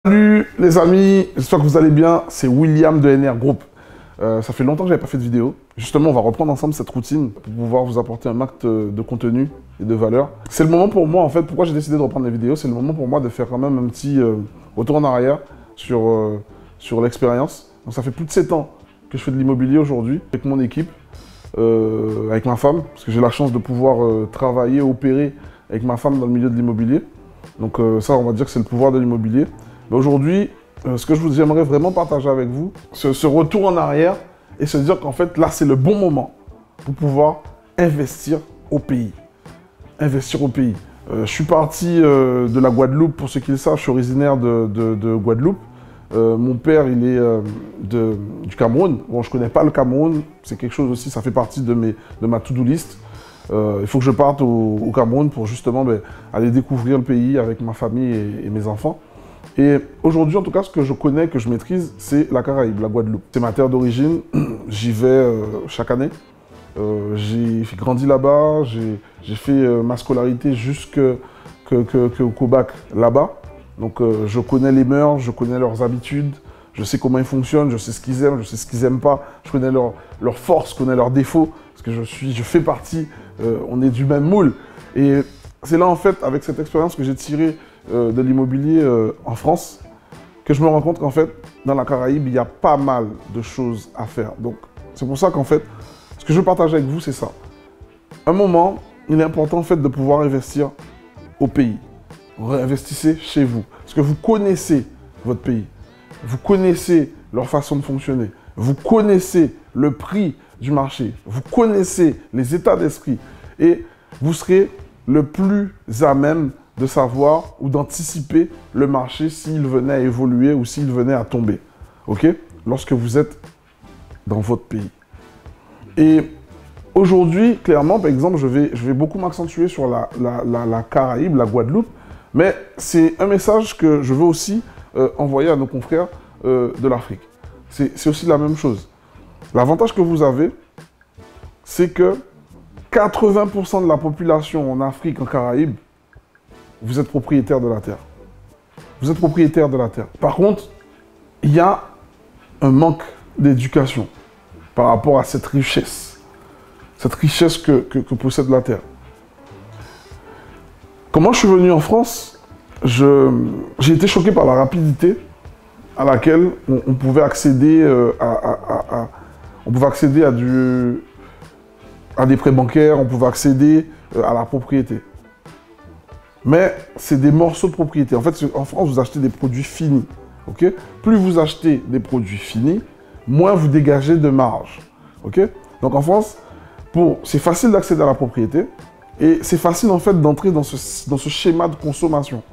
Salut les amis, j'espère que vous allez bien, c'est William de NR Group. Ça fait longtemps que je n'avais pas fait de vidéo. Justement, on va reprendre ensemble cette routine pour pouvoir vous apporter un max de contenu et de valeur. C'est le moment pour moi, en fait, pourquoi j'ai décidé de reprendre les vidéos, c'est le moment pour moi de faire quand même un petit retour en arrière sur l'expérience. Donc ça fait plus de 7 ans que je fais de l'immobilier aujourd'hui avec mon équipe, avec ma femme, parce que j'ai la chance de pouvoir travailler, opérer avec ma femme dans le milieu de l'immobilier. Donc ça, on va dire que c'est le pouvoir de l'immobilier. Mais aujourd'hui, ce que j'aimerais vraiment partager avec vous, ce retour en arrière et se dire qu'en fait, là, c'est le bon moment pour pouvoir investir au pays. Investir au pays. Je suis parti de la Guadeloupe, pour ceux qui le savent, je suis originaire de Guadeloupe. Mon père, il est du Cameroun. Bon, je ne connais pas le Cameroun, c'est quelque chose aussi, ça fait partie de ma to-do list. Il faut que je parte au Cameroun pour justement aller découvrir le pays avec ma famille et mes enfants. Et aujourd'hui, en tout cas, ce que je connais, que je maîtrise, c'est la Caraïbe, la Guadeloupe. C'est ma terre d'origine, j'y vais chaque année. J'ai grandi là-bas, j'ai fait ma scolarité jusqu'au bac là-bas. Donc je connais les mœurs, je connais leurs habitudes, je sais comment ils fonctionnent, je sais ce qu'ils aiment, je sais ce qu'ils n'aiment pas, je connais leurs forces, je connais leurs défauts, parce que je fais partie, on est du même moule. Et c'est là, en fait, avec cette expérience que j'ai tirée de l'immobilier en France, que je me rends compte qu'en fait, dans la Caraïbe, il y a pas mal de choses à faire. Donc, c'est pour ça qu'en fait, ce que je veux partager avec vous, c'est ça. Un moment, il est important, en fait, de pouvoir investir au pays. Investissez chez vous. Parce que vous connaissez votre pays. Vous connaissez leur façon de fonctionner. Vous connaissez le prix du marché. Vous connaissez les états d'esprit. Et vous serez le plus à même de savoir ou d'anticiper le marché s'il venait à évoluer ou s'il venait à tomber. OK? Lorsque vous êtes dans votre pays. Et aujourd'hui, clairement, par exemple, je vais beaucoup m'accentuer sur la Caraïbe, la Guadeloupe, mais c'est un message que je veux aussi envoyer à nos confrères de l'Afrique. C'est aussi la même chose. L'avantage que vous avez, c'est que 80% de la population en Afrique, en Caraïbe, vous êtes propriétaire de la terre. Vous êtes propriétaire de la terre. Par contre, il y a un manque d'éducation par rapport à cette richesse que possède la terre. Comment je suis venu en France, j'ai été choqué par la rapidité à laquelle on pouvait accéder à des prêts bancaires, on pouvait accéder à la propriété. Mais c'est des morceaux de propriété. En fait, en France, vous achetez des produits finis. Okay? Plus vous achetez des produits finis, moins vous dégagez de marge. Okay? Donc en France, c'est facile d'accéder à la propriété et c'est facile en fait d'entrer dans ce schéma de consommation.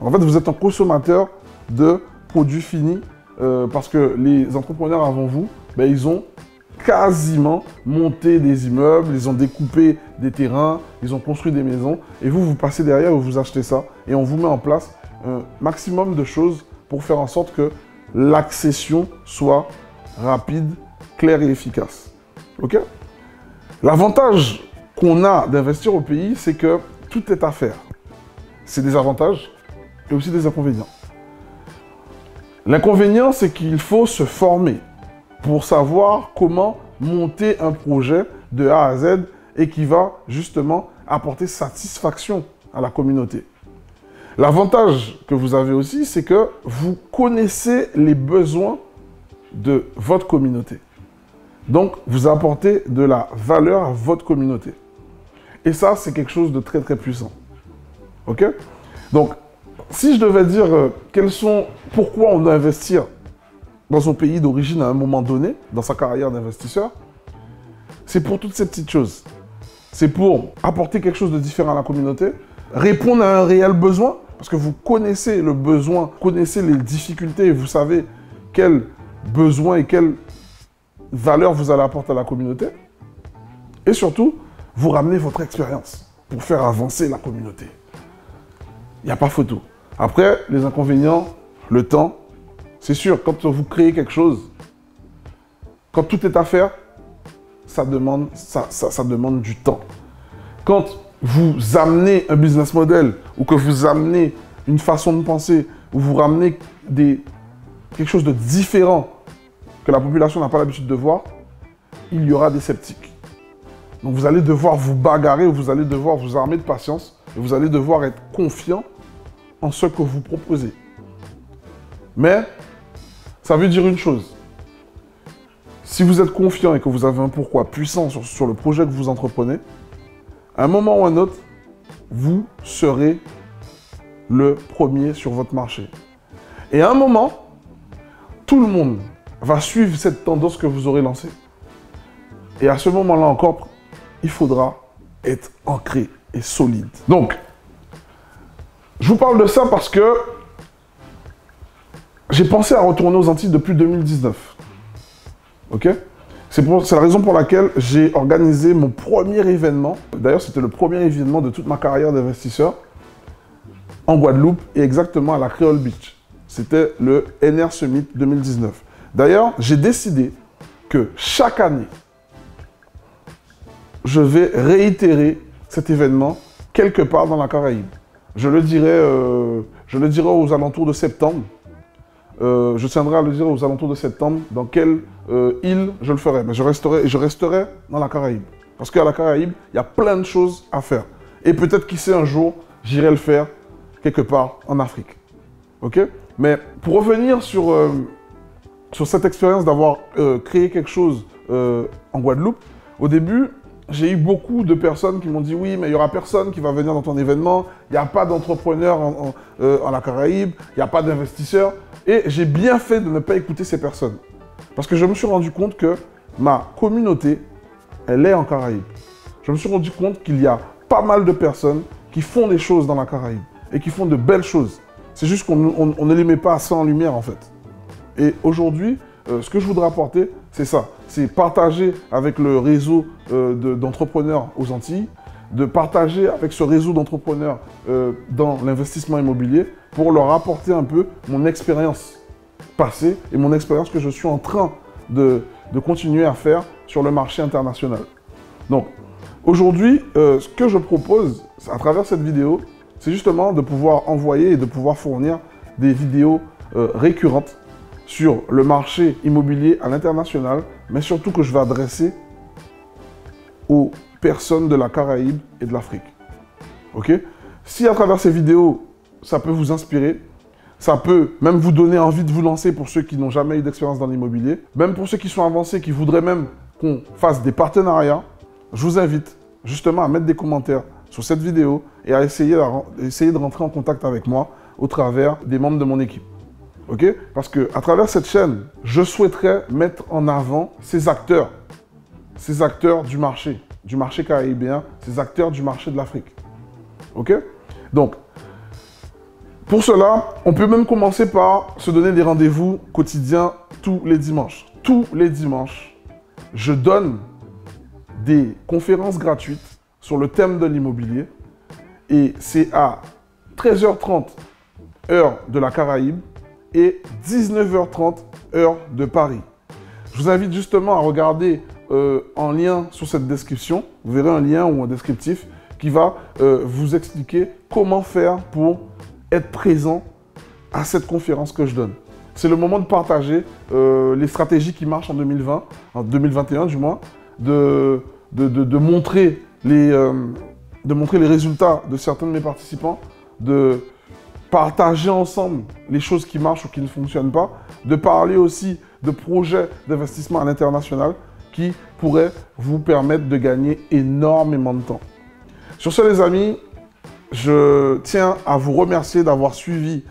En fait, vous êtes un consommateur de produits finis parce que les entrepreneurs avant vous, ils ont quasiment monté des immeubles, ils ont découpé des terrains, ils ont construit des maisons et vous passez derrière et vous achetez ça et on vous met en place un maximum de choses pour faire en sorte que l'accession soit rapide, claire et efficace. Ok? L'avantage qu'on a d'investir au pays, c'est que tout est à faire. C'est des avantages et aussi des inconvénients. L'inconvénient, c'est qu'il faut se former pour savoir comment monter un projet de A à Z et qui va justement apporter satisfaction à la communauté. L'avantage que vous avez aussi, c'est que vous connaissez les besoins de votre communauté. Donc, vous apportez de la valeur à votre communauté. Et ça, c'est quelque chose de très, très puissant. OK? Donc, si je devais dire pourquoi on doit investir dans son pays d'origine à un moment donné, dans sa carrière d'investisseur, c'est pour toutes ces petites choses. C'est pour apporter quelque chose de différent à la communauté, répondre à un réel besoin, parce que vous connaissez le besoin, connaissez les difficultés, et vous savez quels besoins et quelle valeur vous allez apporter à la communauté. Et surtout, vous ramenez votre expérience pour faire avancer la communauté. Il n'y a pas photo. Après, les inconvénients, le temps. C'est sûr, quand vous créez quelque chose, quand tout est à faire, ça demande du temps. Quand vous amenez un business model ou que vous amenez une façon de penser ou vous ramenez quelque chose de différent que la population n'a pas l'habitude de voir, il y aura des sceptiques. Donc vous allez devoir vous bagarrer, vous allez devoir vous armer de patience, et vous allez devoir être confiant en ce que vous proposez. Mais ça veut dire une chose. Si vous êtes confiant et que vous avez un pourquoi puissant sur le projet que vous entreprenez, à un moment ou à un autre, vous serez le premier sur votre marché. Et à un moment, tout le monde va suivre cette tendance que vous aurez lancée. Et à ce moment-là encore, il faudra être ancré et solide. Donc, je vous parle de ça parce que j'ai pensé à retourner aux Antilles depuis 2019. Ok? C'est la raison pour laquelle j'ai organisé mon premier événement. D'ailleurs, c'était le premier événement de toute ma carrière d'investisseur en Guadeloupe et exactement à la Creole Beach. C'était le NR Summit 2019. D'ailleurs, j'ai décidé que chaque année, je vais réitérer cet événement quelque part dans la Caraïbe. Je le dirai aux alentours de septembre. Je tiendrai à le dire aux alentours de septembre dans quelle île je le ferai. Mais je resterai dans la Caraïbe. Parce qu'à la Caraïbe, il y a plein de choses à faire. Et peut-être qui sait un jour, j'irai le faire quelque part en Afrique. Ok? Mais pour revenir sur cette expérience d'avoir créé quelque chose en Guadeloupe, au début, j'ai eu beaucoup de personnes qui m'ont dit « Oui, mais il n'y aura personne qui va venir dans ton événement. Il n'y a pas d'entrepreneurs en la Caraïbe. Il n'y a pas d'investisseurs. » Et j'ai bien fait de ne pas écouter ces personnes. Parce que je me suis rendu compte que ma communauté, elle est en Caraïbe. Je me suis rendu compte qu'il y a pas mal de personnes qui font des choses dans la Caraïbe et qui font de belles choses. C'est juste qu'on ne les met pas assez en lumière, en fait. Et aujourd'hui, ce que je voudrais apporter, c'est ça. C'est partager avec le réseau d'entrepreneurs aux Antilles, de partager avec ce réseau d'entrepreneurs dans l'investissement immobilier pour leur apporter un peu mon expérience passée et mon expérience que je suis en train de continuer à faire sur le marché international. Donc, aujourd'hui, ce que je propose à travers cette vidéo, c'est justement de pouvoir envoyer et de pouvoir fournir des vidéos récurrentes sur le marché immobilier à l'international, mais surtout que je vais adresser aux personnes de la Caraïbe et de l'Afrique. Ok? Si à travers ces vidéos, ça peut vous inspirer, ça peut même vous donner envie de vous lancer pour ceux qui n'ont jamais eu d'expérience dans l'immobilier, même pour ceux qui sont avancés, qui voudraient même qu'on fasse des partenariats, je vous invite justement à mettre des commentaires sur cette vidéo et à essayer de rentrer en contact avec moi au travers des membres de mon équipe. Ok? Parce qu'à travers cette chaîne, je souhaiterais mettre en avant ces acteurs du marché caribéen, ces acteurs du marché de l'Afrique. Ok? Donc, pour cela, on peut même commencer par se donner des rendez-vous quotidiens tous les dimanches. Tous les dimanches, je donne des conférences gratuites sur le thème de l'immobilier et c'est à 13h30 heure de la Caraïbe et 19h30 heure de Paris. Je vous invite justement à regarder en lien sur cette description, vous verrez un lien ou un descriptif qui va vous expliquer comment faire pour être présent à cette conférence que je donne. C'est le moment de partager les stratégies qui marchent en 2020, en 2021 du moins, de montrer les résultats de certains de mes participants, de partager ensemble les choses qui marchent ou qui ne fonctionnent pas, de parler aussi de projets d'investissement à l'international qui pourraient vous permettre de gagner énormément de temps. Sur ce, les amis, je tiens à vous remercier d'avoir suivi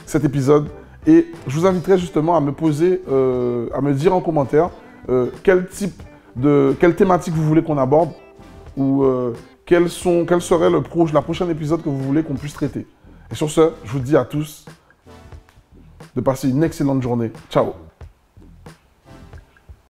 cet épisode et je vous inviterai justement à me dire en commentaire quelle thématique vous voulez qu'on aborde ou quel serait la prochaine épisode que vous voulez qu'on puisse traiter. Et sur ce, je vous dis à tous de passer une excellente journée. Ciao!